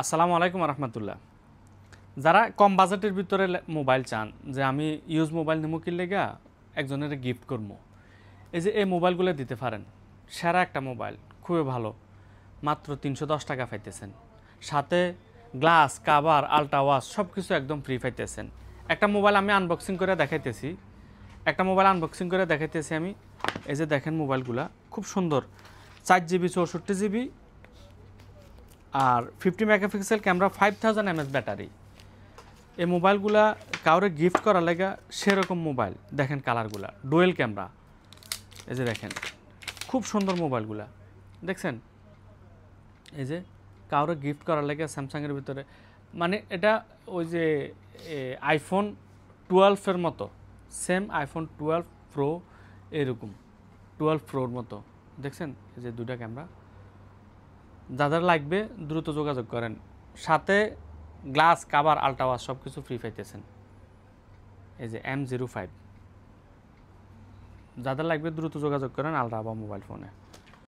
আসসালামু আলাইকুম রহমতুল্লাহ। যারা কম বাজেটের ভিতরে মোবাইল চান যে আমি ইউজ মোবাইল নিমো কিনলে গা একজনের গিফট করবো, এই যে এই মোবাইলগুলো দিতে পারেন। সেরা একটা মোবাইল, খুবই ভালো, মাত্র 310 টাকা পাইতেছেন। সাথে গ্লাস, কাভার, আল্ট্রা ওয়াশ সব কিছু একদম ফ্রি পাইতেছেন। একটা মোবাইল আমি আনবক্সিং করে দেখাইতেছি আমি। এই যে দেখেন মোবাইলগুলা খুব সুন্দর, 4GB 64GB আর 50 মেগাপিক্সেল ক্যামেরা, 5000 mAh ব্যাটারি। এই মোবাইলগুলা কাউরে গিফট করার লাগা সেরকম মোবাইল। দেখেন কালারগুলা, ডুয়েল ক্যামেরা, এই যে দেখেন খুব সুন্দর মোবাইলগুলা দেখছেন। এই যে কাউরে গিফট করার লাগে স্যামসাংয়ের ভিতরে, মানে এটা ওই যে আইফোন 12-এর মতো, সেম আইফোন 12 প্রো, এরকম 12 প্রোর মতো দেখছেন। এই যে দুইটা ক্যামেরা, যাদের লাগবে দ্রুত যোগাযোগ করেন। সাথে গ্লাস, কাভার, আল্ট্রা ওয়াশ সব কিছু ফ্রি পাইতেছেন। এই যে M05, যাদের লাগবে দ্রুত যোগাযোগ করেন আলট্রা মোবাইল ফোনে।